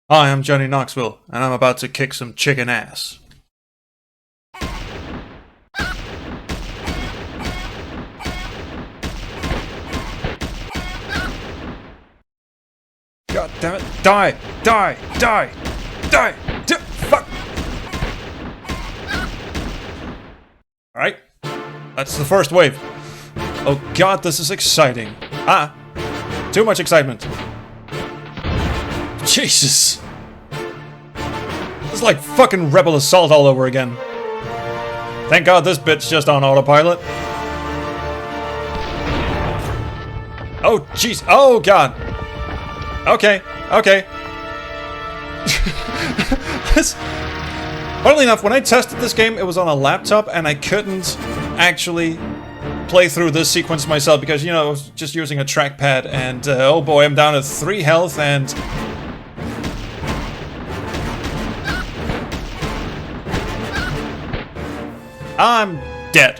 Hi, I'm Johnny Knoxville, and I'm about to kick some chicken ass. God damn it. Die! Die! Die! Die! Fuck! Alright. That's the first wave. Oh god, this is exciting. Too much excitement. Jesus! It's like fucking Rebel Assault all over again. Thank god this bit's just on autopilot. Oh jeez, oh god. Okay, okay. Funnily enough, when I tested this game, it was on a laptop and I couldn't actually play through this sequence myself because, you know, I was just using a trackpad and, oh boy, I'm down to 3 health and... I'm dead.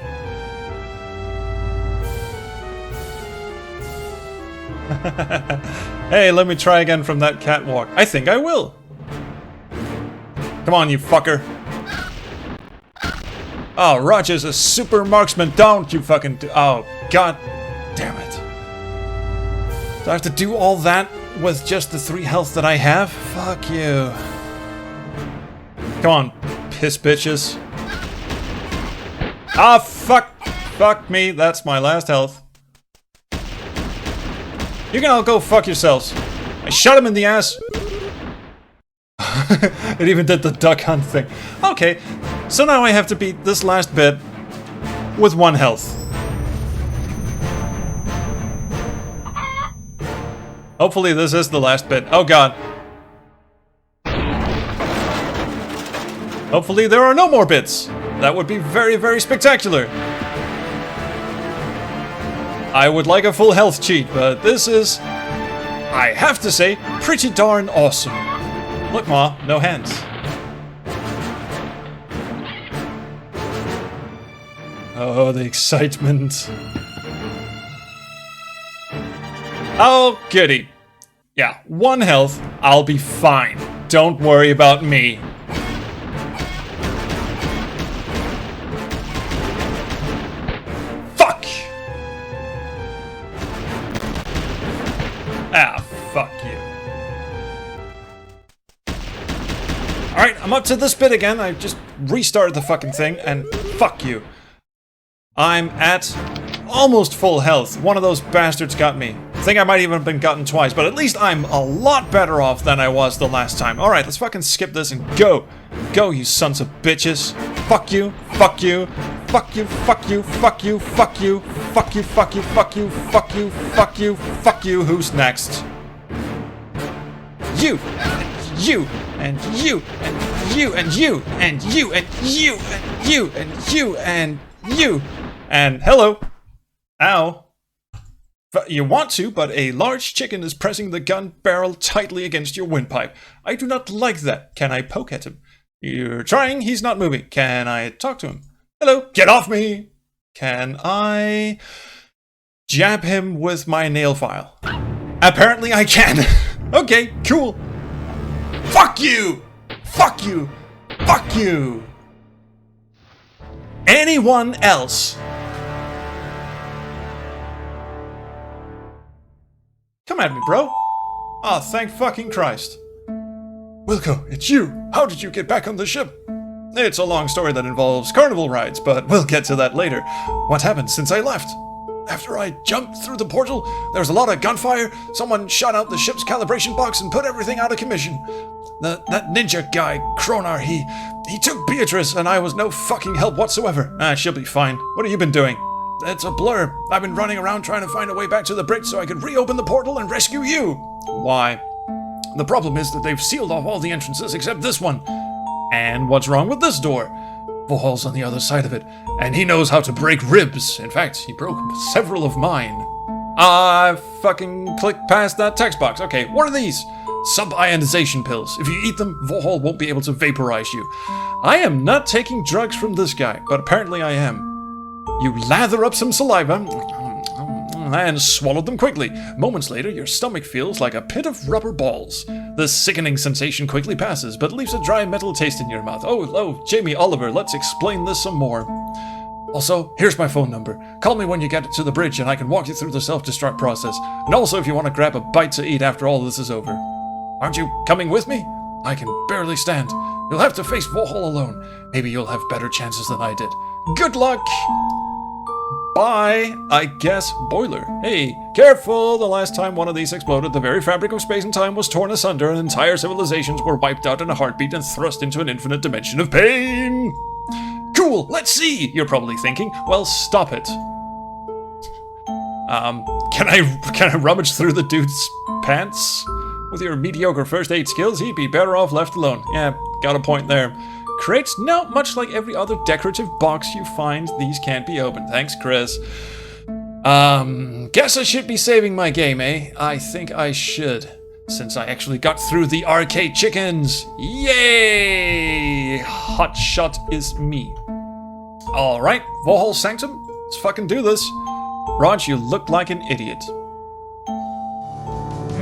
Hey, let me try again from that catwalk. I think I will. Come on, you fucker. Oh, Roger's a super marksman. Don't you fucking do— oh, god damn it. Do I have to do all that with just the 3 health that I have? Fuck you. Come on, piss bitches. Ah, fuck. Fuck me. That's my last health. You can all go fuck yourselves. I shot him in the ass. It even did the duck hunt thing. Okay, so now I have to beat this last bit with 1 health. Hopefully this is the last bit. Oh god. Hopefully there are no more bits. That would be very, very spectacular. I would like a full health cheat, but this is, I have to say, pretty darn awesome. Look, Ma, no hands. Oh, the excitement. Oh, goody. Yeah, 1 health, I'll be fine. Don't worry about me. Ah, fuck you. Alright, I'm up to this bit again. I just restarted the fucking thing, and fuck you. I'm at almost full health. One of those bastards got me. I think I might even have been gotten twice, but at least I'm a lot better off than I was the last time. Alright, let's fucking skip this and go. Go, you sons of bitches. Fuck you, fuck you, fuck you, fuck you, fuck you, fuck you, fuck you, fuck you, fuck you, fuck you, fuck you, fuck you. Who's next? You, and you, and you, and you, and you, and you, and you, and you, and you, and you, and hello. Ow. You want to, but a large chicken is pressing the gun barrel tightly against your windpipe. I do not like that. Can I poke at him? You're trying, he's not moving. Can I talk to him? Hello, get off me! Can I jab him with my nail file? Apparently I can. Okay, cool. Fuck you! Fuck you! Fuck you! Anyone else? Come at me, bro. Ah, thank fucking Christ. Wilco, it's you. How did you get back on the ship? It's a long story that involves carnival rides, but we'll get to that later. What happened since I left? After I jumped through the portal, there was a lot of gunfire. Someone shot out the ship's calibration box and put everything out of commission. That ninja guy, Chronarr, he took Beatrice and I was no fucking help whatsoever. She'll be fine. What have you been doing? It's a blur. I've been running around trying to find a way back to the bridge so I could reopen the portal and rescue you. Why? The problem is that they've sealed off all the entrances except this one. And what's wrong with this door? Warhol's on the other side of it, and he knows how to break ribs. In fact, he broke several of mine. I fucking clicked past that text box. Okay, what are these? Sub-ionization pills. If you eat them, Warhol won't be able to vaporize you. I am not taking drugs from this guy, but apparently I am. You lather up some saliva. and swallowed them quickly. Moments later, your stomach feels like a pit of rubber balls. The sickening sensation quickly passes, but leaves a dry metal taste in your mouth. Oh, Jamie Oliver, let's explain this some more. Also, here's my phone number. Call me when you get to the bridge and I can walk you through the self-destruct process. And also if you want to grab a bite to eat after all this is over. Aren't you coming with me? I can barely stand. You'll have to face Warhol alone. Maybe you'll have better chances than I did. Good luck! Bye, I guess, Boiler. Hey, careful! The last time one of these exploded, the very fabric of space and time was torn asunder and entire civilizations were wiped out in a heartbeat and thrust into an infinite dimension of pain! Cool, let's see, you're probably thinking. Well, stop it. Can I rummage through the dude's pants? With your mediocre first aid skills, he'd be better off left alone. Yeah, got a point there. Crates, no, much like every other decorative box you find, these can't be opened. Thanks, Chris. Guess I should be saving my game, eh? I think I should. Since I actually got through the arcade chickens. Yay! Hot shot is me. Alright, Warhol Sanctum, let's fucking do this. Raj, you look like an idiot.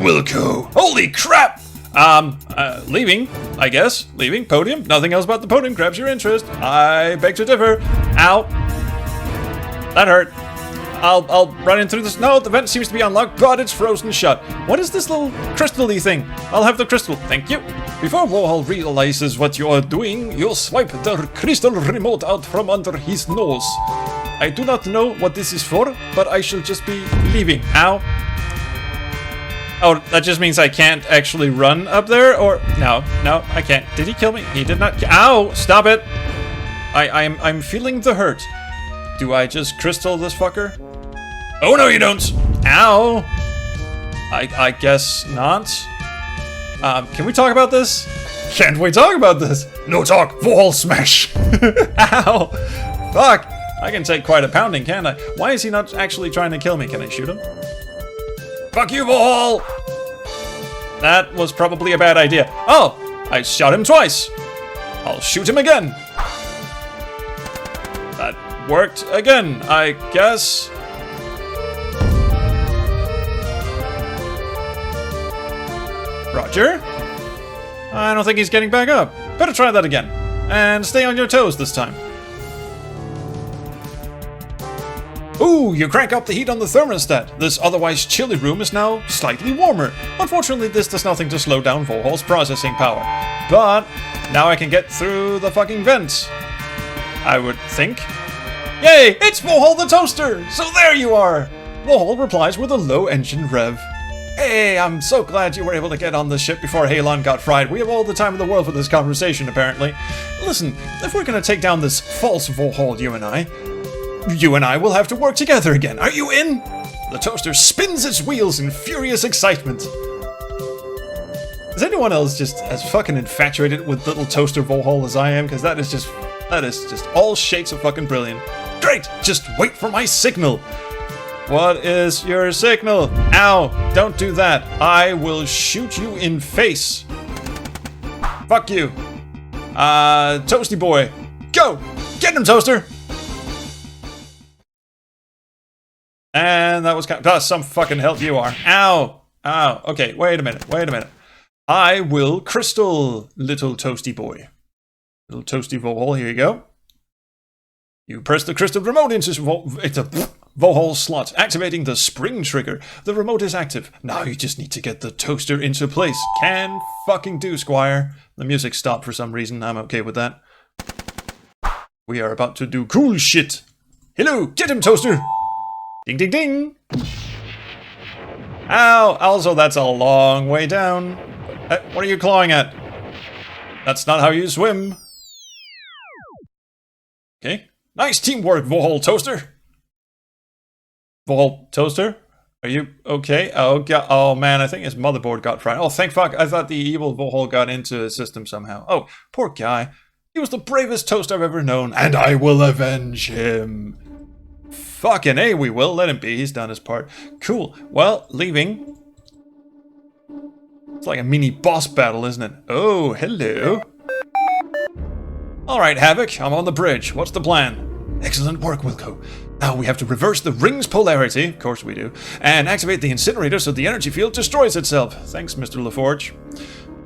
Wilco. Holy crap! Leaving, I guess. Leaving, podium. Nothing else about the podium grabs your interest. I beg to differ. Ow. That hurt. I'll run in through this. No, the vent seems to be unlocked, but it's frozen shut. What is this little crystal-y thing? I'll have the crystal. Thank you. Before Warhol realizes what you're doing, you'll swipe the crystal remote out from under his nose. I do not know what this is for, but I shall just be leaving. Ow. Oh, that just means I can't actually run up there? Or, no, I can't. Did he kill me? He did not. Ow, stop it. I'm feeling the hurt. Do I just crystal this fucker? Oh, no, you don't. Ow. I guess not. Can we talk about this? Can't we talk about this? No talk. Warhol smash. Ow. Fuck. I can take quite a pounding, can't I? Why is he not actually trying to kill me? Can I shoot him? Fuck you, Warhol! That was probably a bad idea. Oh, I shot him twice. I'll shoot him again. That worked again, I guess. Roger. I don't think he's getting back up. Better try that again. And stay on your toes this time. Ooh, you crank up the heat on the thermostat. This otherwise chilly room is now slightly warmer. Unfortunately, this does nothing to slow down Warhol's processing power. But now I can get through the fucking vents. I would think. Yay, it's Warhol the toaster! So there you are! Warhol replies with a low engine rev. Hey, I'm so glad you were able to get on the ship before Halon got fried. We have all the time in the world for this conversation, apparently. Listen, if we're gonna take down this false Warhol, you and I will have to work together again. Are you in? The toaster spins its wheels in furious excitement. Is anyone else just as fucking infatuated with little toaster Warhol as I am? Because that is just all shades of fucking brilliant. Great! Just wait for my signal. What is your signal? Ow! Don't do that. I will shoot you in face. Fuck you. Toasty boy. Go! Get him, toaster! And that was kind of... some fucking help you are. Ow! Ow. Okay, wait a minute. I will crystal, little toasty boy. Little toasty Warhol, here you go. You press the crystal remote into a Warhol slot, activating the spring trigger. The remote is active. Now you just need to get the toaster into place. Can fucking do, Squire. The music stopped for some reason. I'm okay with that. We are about to do cool shit. Hello, get him, toaster! Ding, ding, ding! Ow! Also, that's a long way down. What are you clawing at? That's not how you swim. Okay. Nice teamwork, Warhol Toaster. Warhol Toaster? Are you okay? Oh, God. Oh, man, I think his motherboard got fried. Oh, thank fuck. I thought the evil Warhol got into his system somehow. Oh, poor guy. He was the bravest toast I've ever known, and I will avenge him. Fucking A, we will. Let him be. He's done his part. Cool. Well, leaving. It's like a mini boss battle, isn't it? Oh, hello. Alright, Havoc. I'm on the bridge. What's the plan? Excellent work, Wilco. Now we have to reverse the ring's polarity, of course we do, and activate the incinerator so the energy field destroys itself. Thanks, Mr. LaForge.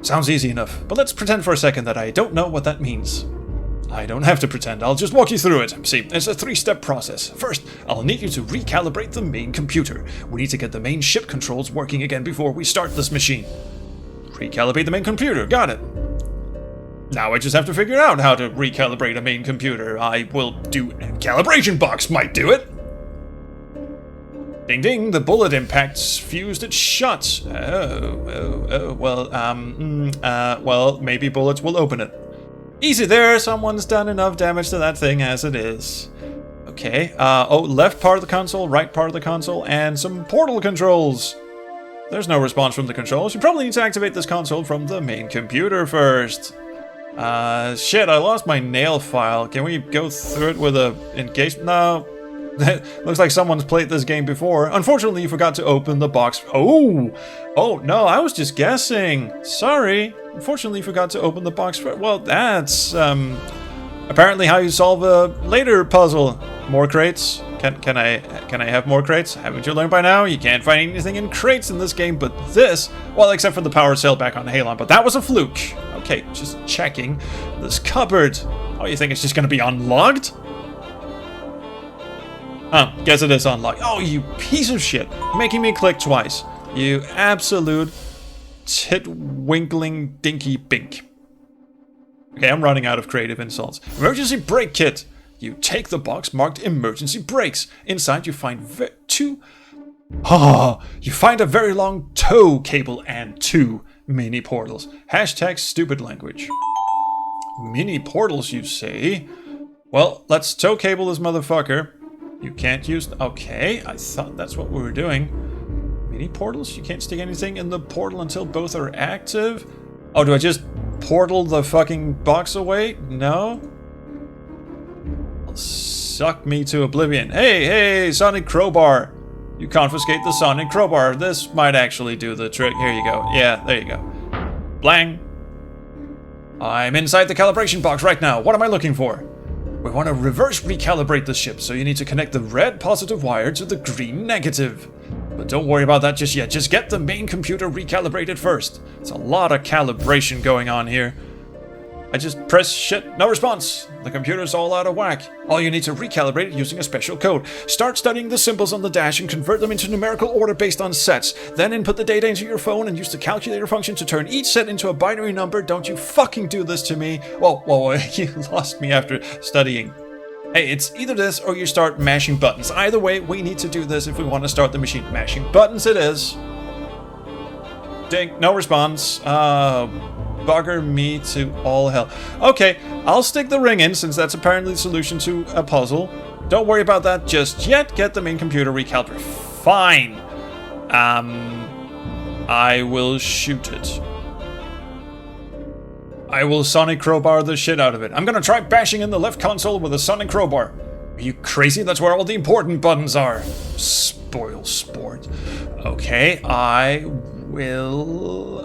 Sounds easy enough, but let's pretend for a second that I don't know what that means. I don't have to pretend, I'll just walk you through it. See, it's a 3-step process. First, I'll need you to recalibrate the main computer. We need to get the main ship controls working again before we start this machine. Recalibrate the main computer, got it. Now I just have to figure out how to recalibrate a main computer. I will do a calibration box, might do it. Ding ding, the bullet impacts fused it shut. Well, maybe bullets will open it. Easy there, someone's done enough damage to that thing as it is. Okay, left part of the console, right part of the console, and some portal controls. There's no response from the controls. You probably need to activate this console from the main computer first. Shit, I lost my nail file. Can we go through it with a engagement? No. Looks like someone's played this game before. Unfortunately, you forgot to open the box. Oh, no, I was just guessing. Sorry. Unfortunately, you forgot to open the box. Well, that's apparently how you solve a later puzzle. More crates? Can I have more crates? Haven't you learned by now? You can't find anything in crates in this game, but this, well, except for the power cell back on Halon, but that was a fluke. Okay, just checking this cupboard. Oh, you think it's just gonna be unlocked? Oh, guess it is unlocked. Oh, you piece of shit. Making me click twice. You absolute tit-winkling dinky bink. Okay, I'm running out of creative insults. Emergency brake kit. You take the box marked emergency brakes. Inside you find you find a very long tow cable and 2 mini portals. Hashtag stupid language. Mini portals, you say? Well, let's tow cable this motherfucker. You can't use... Okay, I thought that's what we were doing. Mini portals? You can't stick anything in the portal until both are active? Oh, do I just portal the fucking box away? No? Suck me to oblivion. Hey, Sonic Crowbar. You confiscate the Sonic Crowbar. This might actually do the trick. Here you go. Yeah, there you go. Blang. I'm inside the calibration box right now. What am I looking for? We want to reverse recalibrate the ship, so you need to connect the red positive wire to the green negative. But don't worry about that just yet. Just get the main computer recalibrated first. It's a lot of calibration going on here. I just press shit, no response. The computer's all out of whack. All you need to recalibrate it using a special code. Start studying the symbols on the dash and convert them into numerical order based on sets. Then input the data into your phone and use the calculator function to turn each set into a binary number. Don't you fucking do this to me. Whoa, you lost me after studying. Hey, it's either this or you start mashing buttons. Either way, we need to do this if we want to start the machine. Mashing buttons it is. Ding, no response. Bugger me to all hell. Okay, I'll stick the ring in since that's apparently the solution to a puzzle. Don't worry about that just yet. Get the main computer recalibrated. Fine. I will shoot it. I will Sonic Crowbar the shit out of it. I'm gonna try bashing in the left console with a Sonic Crowbar. Are you crazy? That's where all the important buttons are. Spoil sport. Okay, I will...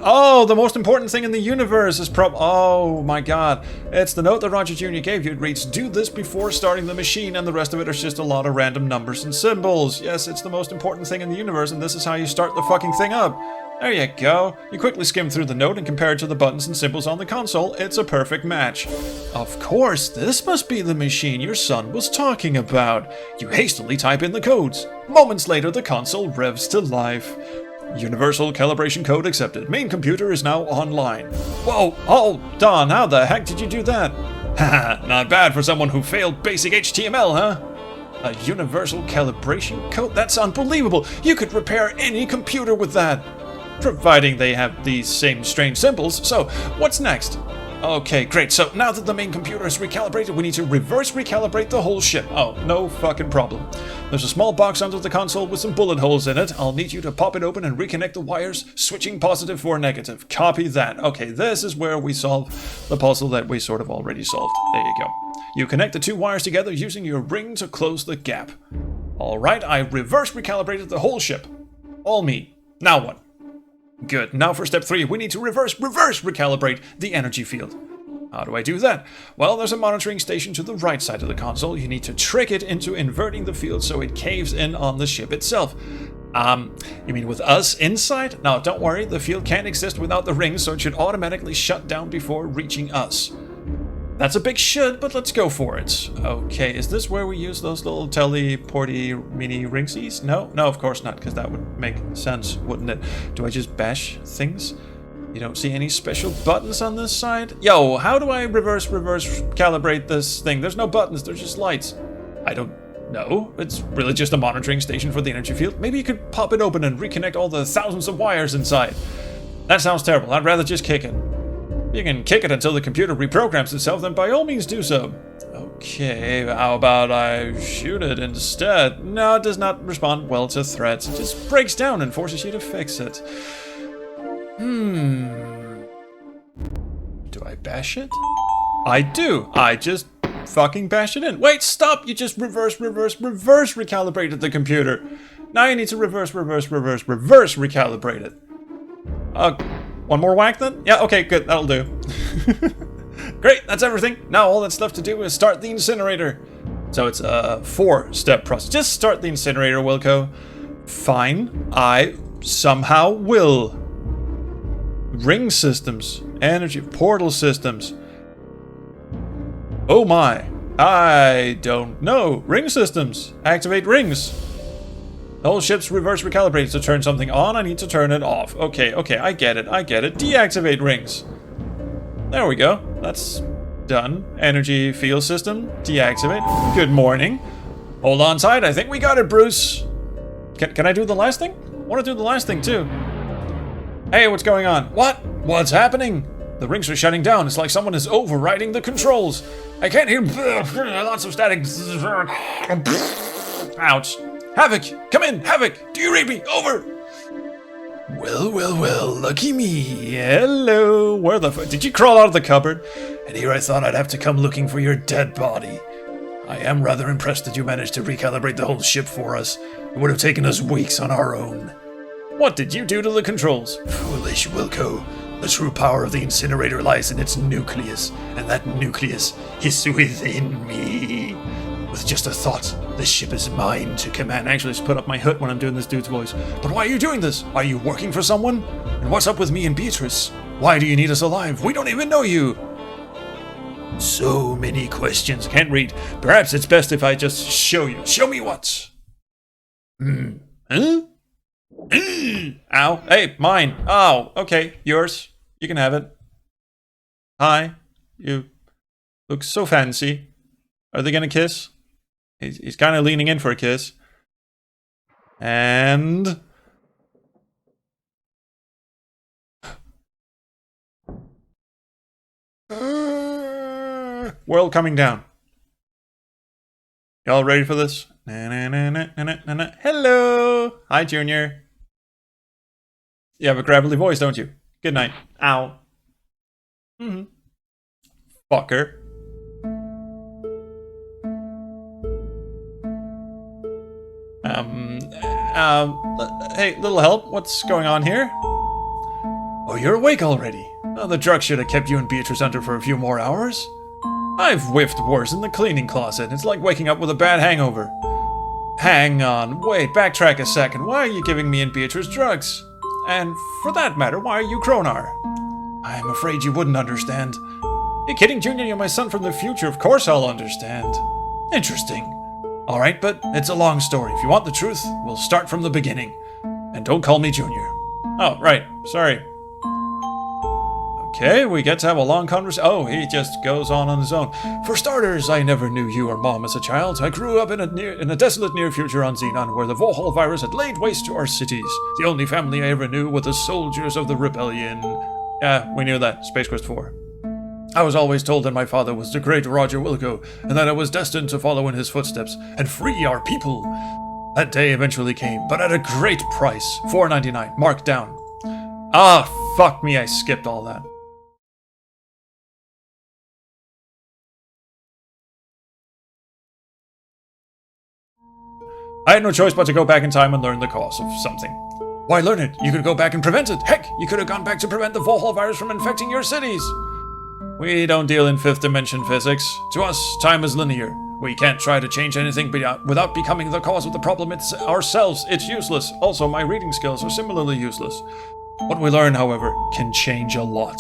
Oh, the most important thing in the universe is oh my god. It's the note that Roger Jr. gave you. It reads, do this before starting the machine, and the rest of it is just a lot of random numbers and symbols. Yes, it's the most important thing in the universe, and this is how you start the fucking thing up. There you go. You quickly skim through the note and compare it to the buttons and symbols on the console. It's a perfect match. Of course, this must be the machine your son was talking about. You hastily type in the codes. Moments later, the console revs to life. Universal calibration code accepted. Main computer is now online. Whoa, hold on, how the heck did you do that? Haha, not bad for someone who failed basic HTML, huh? A universal calibration code? That's unbelievable! You could repair any computer with that! Providing they have these same strange symbols. So, what's next? Okay, great. So now that the main computer is recalibrated, we need to reverse recalibrate the whole ship. Oh, no fucking problem. There's a small box under the console with some bullet holes in it. I'll need you to pop it open and reconnect the wires, switching positive for negative. Copy that. Okay, this is where we solve the puzzle that we sort of already solved. There you go. You connect the 2 wires together using your ring to close the gap. Alright, I reverse recalibrated the whole ship. All me. Now what? Good. Now for step 3, we need to reverse recalibrate the energy field. How do I do that? Well, there's a monitoring station to the right side of the console. You need to trick it into inverting the field so it caves in on the ship itself. You mean with us inside? No, don't worry, the field can't exist without the rings, so it should automatically shut down before reaching us. That's a big should, but let's go for it. Okay, is this where we use those little teleporty mini ringsies? No? No, of course not, because that would make sense, wouldn't it? Do I just bash things? You don't see any special buttons on this side? Yo, how do I reverse calibrate this thing? There's no buttons, there's just lights. I don't know. It's really just a monitoring station for the energy field. Maybe you could pop it open and reconnect all the thousands of wires inside. That sounds terrible. I'd rather just kick it. You can kick it until the computer reprograms itself, then by all means do so. Okay, how about I shoot it instead? No, it does not respond well to threats. It just breaks down and forces you to fix it. Do I bash it? I do. I just fucking bash it in. Wait, stop! You just reverse recalibrated the computer. Now you need to reverse recalibrate it. One more whack then? Yeah, okay, good, that'll do. Great, that's everything. Now all that's left to do is start the incinerator. So it's a 4-step process. Just start the incinerator, Wilco. Fine, I somehow will. Ring systems, energy, portal systems. Oh my, I don't know. Ring systems, activate rings. The whole ship's reverse recalibrated. To turn something on, I need to turn it off. Okay, I get it. Deactivate rings. There we go, that's done. Energy field system, deactivate. Good morning. Hold on tight, I think we got it, Bruce. Can I do the last thing? I want to do the last thing too. Hey, what's going on? What's happening? The rings are shutting down. It's like someone is overriding the controls. I can't hear lots of static. Ouch. Havoc, come in. Havoc, do you read me? Over. Well, lucky me. Hello. Where the fuck? Did you crawl out of the cupboard? And here I thought I'd have to come looking for your dead body. I am rather impressed that you managed to recalibrate the whole ship for us. It would have taken us weeks on our own. What did you do to the controls? Foolish Wilco. The true power of the incinerator lies in its nucleus, and that nucleus is within me. With just a thought, this ship is mine to command. Actually, just put up my hood when I'm doing this dude's voice. But why are you doing this? Are you working for someone? And what's up with me and Beatrice? Why do you need us alive? We don't even know you. So many questions. Can't read. Perhaps it's best if I just show you. Show me what? Huh? Ow. Hey, mine. Oh, okay. Yours. You can have it. Hi. You look so fancy. Are they gonna kiss? He's kind of leaning in for a kiss. And... world coming down. Y'all ready for this? Hello! Hi, Junior. You have a gravelly voice, don't you? Good night. Ow. Fucker. Hey, little help. What's going on here? Oh, you're awake already. Oh, the drug should have kept you and Beatrice under for a few more hours. I've whiffed worse in the cleaning closet. It's like waking up with a bad hangover. Hang on, wait, backtrack a second. Why are you giving me and Beatrice drugs? And for that matter, why are you Chronarr? I'm afraid you wouldn't understand. You're kidding, Junior? You're my son from the future. Of course I'll understand. Interesting. Alright, but it's a long story. If you want the truth, we'll start from the beginning. And don't call me Junior. Oh, right. Sorry. Okay, we get to have a long conversation. Oh, he just goes on his own. For starters, I never knew you or Mom as a child. I grew up in a desolate near future on Xenon, where the Warhol virus had laid waste to our cities. The only family I ever knew were the soldiers of the rebellion. Yeah, we knew that. Space Quest 4. I was always told that my father was the great Roger Wilco, and that I was destined to follow in his footsteps and free our people. That day eventually came, but at a great price. $4.99, marked down. Ah, fuck me, I skipped all that. I had no choice but to go back in time and learn the cause of something. Why learn it? You could go back and prevent it. Heck, you could have gone back to prevent the Warhol virus from infecting your cities. We don't deal in fifth dimension physics. To us, time is linear. We can't try to change anything without becoming the cause of the problem ourselves. It's useless. Also, my reading skills are similarly useless. What we learn, however, can change a lot.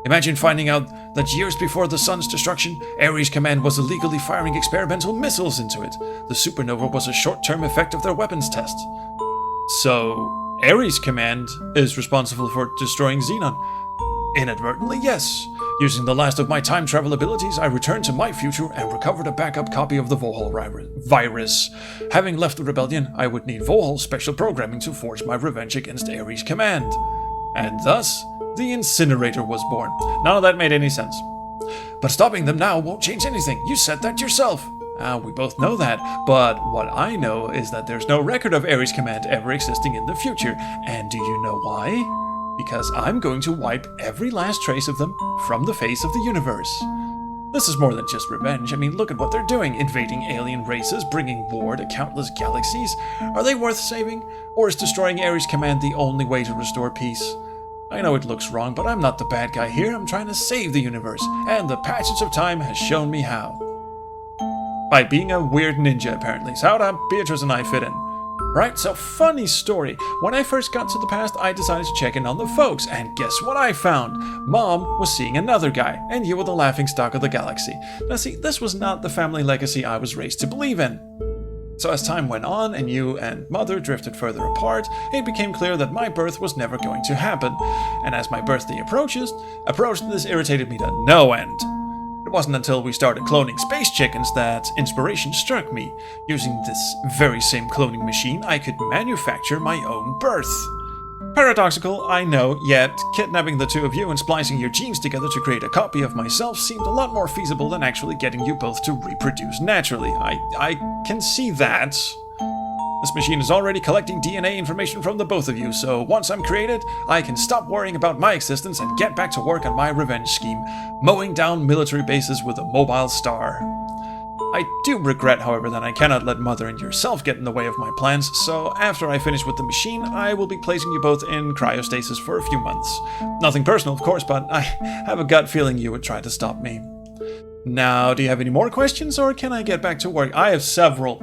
Imagine finding out that years before the sun's destruction, Ares Command was illegally firing experimental missiles into it. The supernova was a short-term effect of their weapons test. So, Ares Command is responsible for destroying Xenon. Inadvertently, yes. Using the last of my time travel abilities, I returned to my future and recovered a backup copy of the Warhol virus. Having left the rebellion, I would need Warhol's special programming to forge my revenge against Ares Command. And thus, the Incinerator was born. None of that made any sense. But stopping them now won't change anything. You said that yourself. We both know that, but what I know is that there's no record of Ares Command ever existing in the future. And do you know why? Because I'm going to wipe every last trace of them from the face of the universe. This is more than just revenge. I mean, look at what they're doing. Invading alien races, bringing war to countless galaxies. Are they worth saving? Or is destroying Ares Command the only way to restore peace? I know it looks wrong, but I'm not the bad guy here. I'm trying to save the universe, and the passage of time has shown me how. By being a weird ninja, apparently. So how do Beatrice and I fit in? Right, so funny story. When I first got to the past, I decided to check in on the folks, and guess what I found? Mom was seeing another guy, and you were the laughingstock of the galaxy. Now see, this was not the family legacy I was raised to believe in. So as time went on, and you and Mother drifted further apart, it became clear that my birth was never going to happen. And as my birthday approached, this irritated me to no end. It wasn't until we started cloning space chickens that inspiration struck me. Using this very same cloning machine, I could manufacture my own birth. Paradoxical, I know, yet kidnapping the two of you and splicing your genes together to create a copy of myself seemed a lot more feasible than actually getting you both to reproduce naturally. I can see that. This machine is already collecting DNA information from the both of you, so once I'm created, I can stop worrying about my existence and get back to work on my revenge scheme, mowing down military bases with a mobile star. I do regret, however, that I cannot let Mother and yourself get in the way of my plans, so after I finish with the machine, I will be placing you both in cryostasis for a few months. Nothing personal, of course, but I have a gut feeling you would try to stop me. Now, do you have any more questions, or can I get back to work? I have several.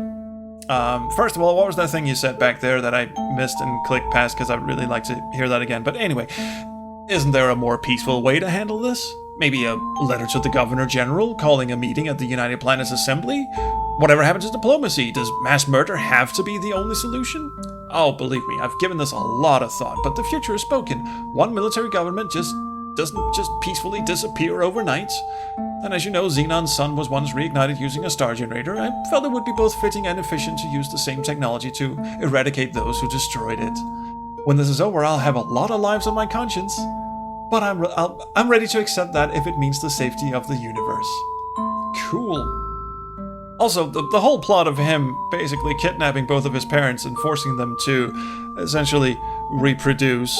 First of all, what was that thing you said back there that I missed and clicked past because I'd really like to hear that again? But anyway, isn't there a more peaceful way to handle this? Maybe a letter to the Governor General, calling a meeting at the United Planets Assembly? Whatever happened to diplomacy? Does mass murder have to be the only solution? Oh, believe me, I've given this a lot of thought, but the future is spoken. One military government doesn't just peacefully disappear overnight. And as you know, Xenon's sun was once reignited using a star generator. I felt it would be both fitting and efficient to use the same technology to eradicate those who destroyed it. When this is over, I'll have a lot of lives on my conscience. But I'm ready to accept that if it means the safety of the universe. Cool. Also, the whole plot of him basically kidnapping both of his parents and forcing them to essentially reproduce,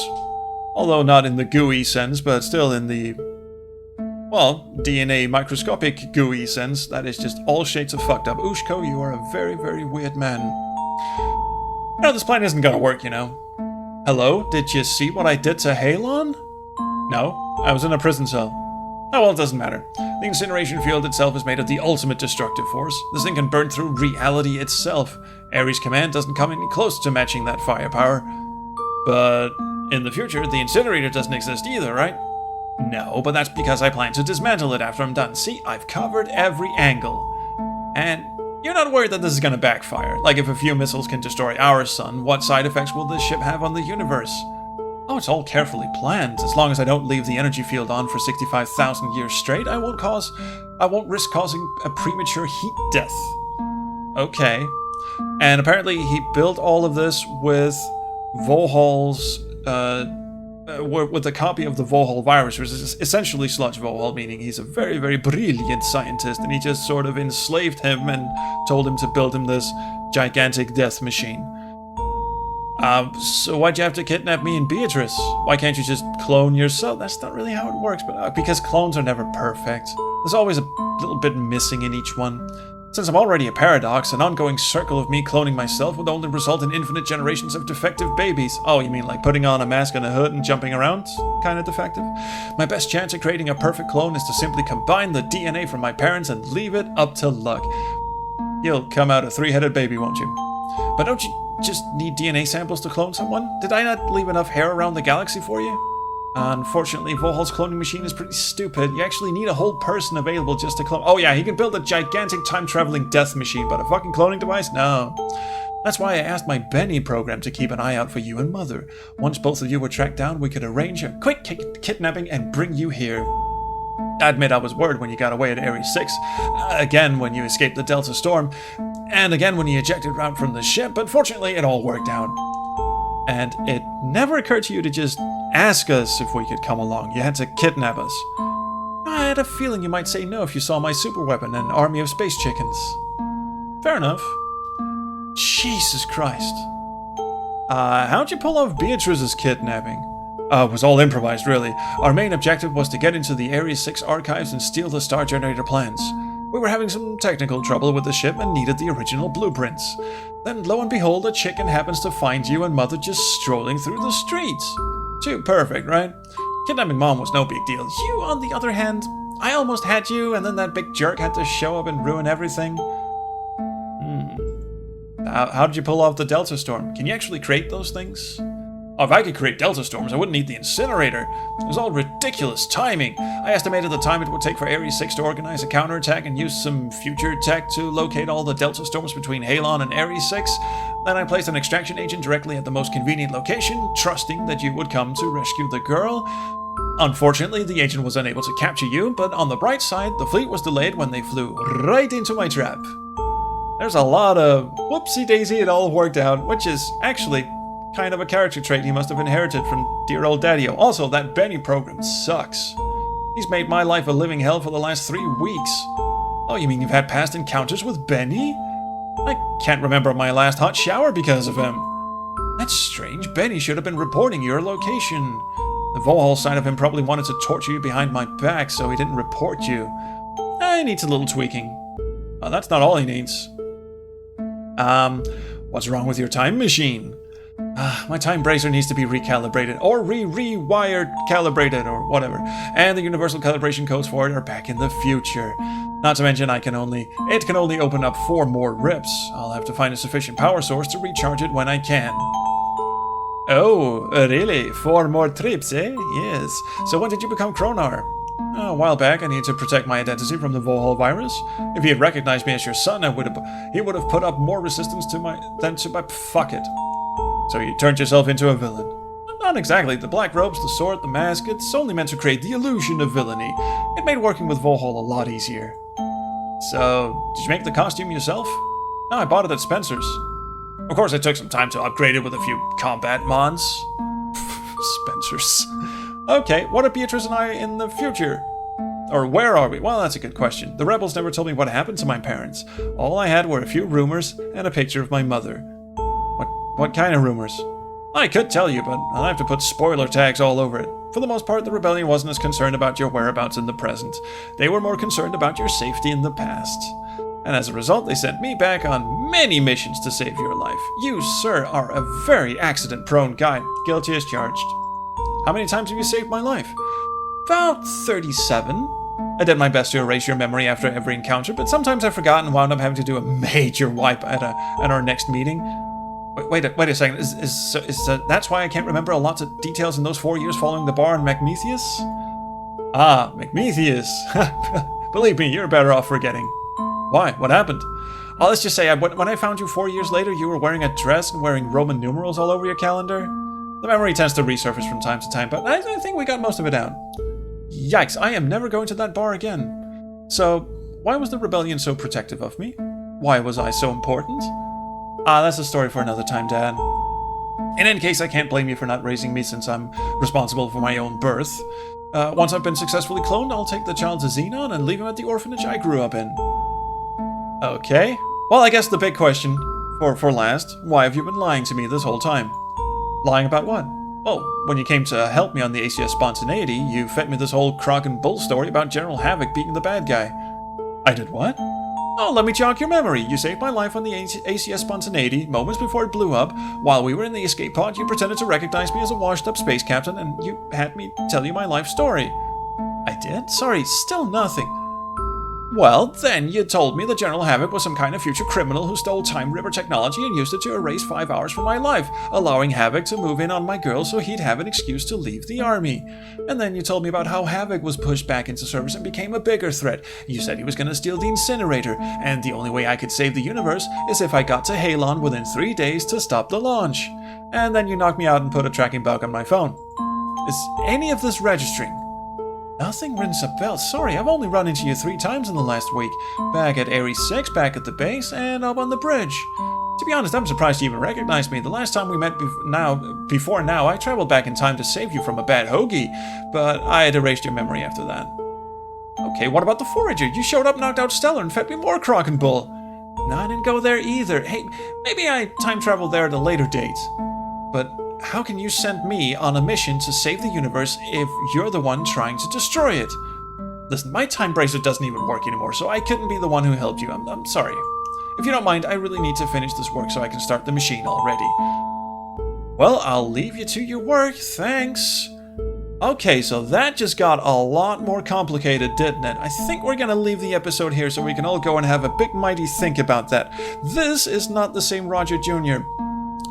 although not in the gooey sense, but still in the, well, DNA microscopic gooey sense, that is just all shades of fucked up. Ushko, you are a very, very weird man. No, this plan isn't gonna work, you know. Hello? Did you see what I did to Halon? No, I was in a prison cell. Oh well, it doesn't matter. The incineration field itself is made of the ultimate destructive force. This thing can burn through reality itself. Ares Command doesn't come any close to matching that firepower. But in the future, the incinerator doesn't exist either, right? No, but that's because I plan to dismantle it after I'm done. See, I've covered every angle. And you're not worried that this is gonna backfire. Like if a few missiles can destroy our sun, what side effects will this ship have on the universe? Oh, it's all carefully planned. As long as I don't leave the energy field on for 65,000 years straight, I won't risk causing a premature heat death. Okay. And apparently he built all of this with Warhol's, with a copy of the Warhol virus, which is essentially Sludge Warhol, meaning he's a very, very brilliant scientist, and he just sort of enslaved him and told him to build him this gigantic death machine. So why'd you have to kidnap me and Beatrice? Why can't you just clone yourself? That's not really how it works, but because clones are never perfect. There's always a little bit missing in each one. Since I'm already a paradox, an ongoing circle of me cloning myself would only result in infinite generations of defective babies. Oh, you mean like putting on a mask and a hood and jumping around? Kind of defective? My best chance at creating a perfect clone is to simply combine the DNA from my parents and leave it up to luck. You'll come out a three-headed baby, won't you? But don't you just need DNA samples to clone someone? Did I not leave enough hair around the galaxy for you? Unfortunately, Warhol's cloning machine is pretty stupid. You actually need a whole person available just to clone. Oh yeah, he can build a gigantic time-traveling death machine, but a fucking cloning device? No. That's why I asked my Benny program to keep an eye out for you and Mother. Once both of you were tracked down, we could arrange a quick kidnapping and bring you here. I admit I was worried when you got away at Ares 6, again when you escaped the Delta Storm, and again when you ejected out from the ship, but fortunately it all worked out. And it never occurred to you to just ask us if we could come along. You had to kidnap us. I had a feeling you might say no if you saw my superweapon and army of space chickens. Fair enough. Jesus Christ. How'd you pull off Beatrice's kidnapping? It was all improvised, really. Our main objective was to get into the Ares 6 archives and steal the Star Generator plans. We were having some technical trouble with the ship and needed the original blueprints. Then, lo and behold, a chicken happens to find you and Mother just strolling through the streets. Too perfect, right? Kidnapping Mom was no big deal. You, on the other hand, I almost had you, and then that big jerk had to show up and ruin everything. How did you pull off the Delta Storm? Can you actually create those things? Oh, if I could create Delta Storms, I wouldn't need the incinerator. It was all ridiculous timing. I estimated the time it would take for Ares 6 to organize a counterattack and use some future tech to locate all the Delta Storms between Halon and Ares 6. Then I placed an extraction agent directly at the most convenient location, trusting that you would come to rescue the girl. Unfortunately, the agent was unable to capture you, but on the bright side, the fleet was delayed when they flew right into my trap. There's a lot of whoopsie-daisy, it all worked out, which is actually kind of a character trait he must have inherited from dear old Daddy-O. Also, that Benny program sucks. He's made my life a living hell for the last 3 weeks. Oh, you mean you've had past encounters with Benny? I can't remember my last hot shower because of him. That's strange. Benny should have been reporting your location. The Warhol side of him probably wanted to torture you behind my back, so he didn't report you. He needs a little tweaking. Oh, that's not all he needs. What's wrong with your time machine? My time bracer needs to be recalibrated, or rewired calibrated, or whatever. And the universal calibration codes for it are back in the future. Not to mention it can only open up 4 more rips. I'll have to find a sufficient power source to recharge it when I can. Oh, really? 4 more trips, eh? Yes. So when did you become Chronarr? A while back, I needed to protect my identity from the Warhol virus. If he had recognized me as your son, he would have put up more resistance to my fuck it. So you turned yourself into a villain. Not exactly. The black robes, the sword, the mask, it's only meant to create the illusion of villainy. It made working with Warhol a lot easier. So, did you make the costume yourself? No, I bought it at Spencer's. Of course, I took some time to upgrade it with a few combat mons. Spencer's. Okay, what are Beatrice and I in the future? Or where are we? Well, that's a good question. The rebels never told me what happened to my parents. All I had were a few rumors and a picture of my mother. What kind of rumors? I could tell you, but I'll have to put spoiler tags all over it. For the most part, the rebellion wasn't as concerned about your whereabouts in the present. They were more concerned about your safety in the past. And as a result, they sent me back on many missions to save your life. You, sir, are a very accident-prone guy. Guilty as charged. How many times have you saved my life? About 37. I did my best to erase your memory after every encounter, but sometimes I forgot and wound up having to do a major wipe at our next meeting. Wait a second. That's why I can't remember a lot of details in those 4 years following the bar in Macmethius? Ah, Macmethius. Believe me, you're better off forgetting. Why? What happened? Oh, let's just say, when I found you 4 years later, you were wearing a dress and wearing Roman numerals all over your calendar. The memory tends to resurface from time to time, but I think we got most of it down. Yikes, I am never going to that bar again. So, why was the rebellion so protective of me? Why was I so important? That's a story for another time, Dad. In any case, I can't blame you for not raising me since I'm responsible for my own birth. Once I've been successfully cloned, I'll take the child to Xenon and leave him at the orphanage I grew up in. Okay. Well, I guess the big question, for last, why have you been lying to me this whole time? Lying about what? Well, when you came to help me on the ACS Spontaneity, you fed me this whole crock and bull story about General Havoc being the bad guy. I did what? Oh, let me jog your memory. You saved my life on the ACS Spontaneity moments before it blew up. While we were in the escape pod, you pretended to recognize me as a washed-up space captain, and you had me tell you my life story. I did? Sorry, still nothing. Well, then you told me that General Havoc was some kind of future criminal who stole Time River technology and used it to erase 5 hours from my life, allowing Havoc to move in on my girl so he'd have an excuse to leave the army. And then you told me about how Havoc was pushed back into service and became a bigger threat. You said he was going to steal the incinerator, and the only way I could save the universe is if I got to Halon within 3 days to stop the launch. And then you knocked me out and put a tracking bug on my phone. Is any of this registering? Nothing rings a bell. Sorry, I've only run into you 3 times in the last week. Back at Ares 6, back at the base, and up on the bridge. To be honest, I'm surprised you even recognized me. The last time we met before now, I traveled back in time to save you from a bad hoagie, but I had erased your memory after that. Okay, what about the Forager? You showed up, knocked out Stellar, and fed me more Croc and Bull. No, I didn't go there either. Hey, maybe I time traveled there at a later date. But how can you send me on a mission to save the universe if you're the one trying to destroy it? Listen, my time bracelet doesn't even work anymore, so I couldn't be the one who helped you. I'm sorry. If you don't mind, I really need to finish this work so I can start the machine already. Well, I'll leave you to your work, thanks. Okay, so that just got a lot more complicated, didn't it? I think we're gonna leave the episode here so we can all go and have a big mighty think about that. This is not the same Roger Jr.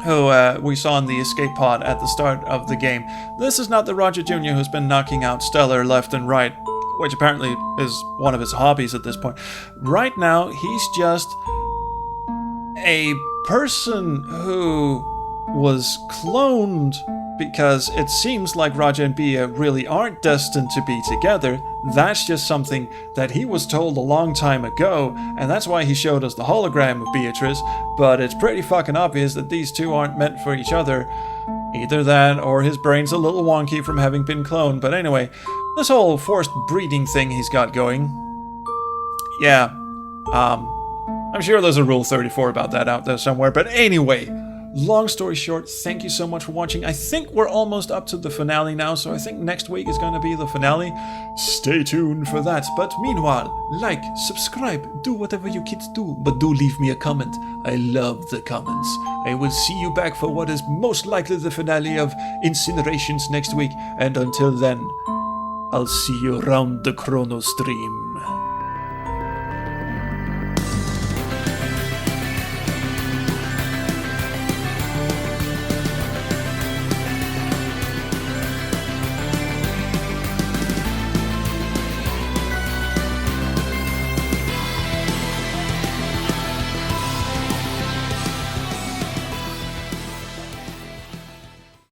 who we saw in the escape pod at the start of the game. This is not the Roger Jr. who's been knocking out Stellar left and right, which apparently is one of his hobbies at this point. Right now, he's just a person who was cloned because it seems like Roger and Bea really aren't destined to be together. That's just something that he was told a long time ago, and that's why he showed us the hologram of Beatrice, but it's pretty fucking obvious that these two aren't meant for each other. Either that, or his brain's a little wonky from having been cloned, but anyway, this whole forced breeding thing he's got going. Yeah, I'm sure there's a Rule 34 about that out there somewhere, but anyway, long story short, thank you so much for watching. I think we're almost up to the finale now, so I think next week is going to be the finale. Stay tuned for that, but meanwhile, like, subscribe, do whatever you kids do, but do leave me a comment. I love the comments. I will see you back for what is most likely the finale of Incinerations next week, and until then, I'll see you around the Chrono stream.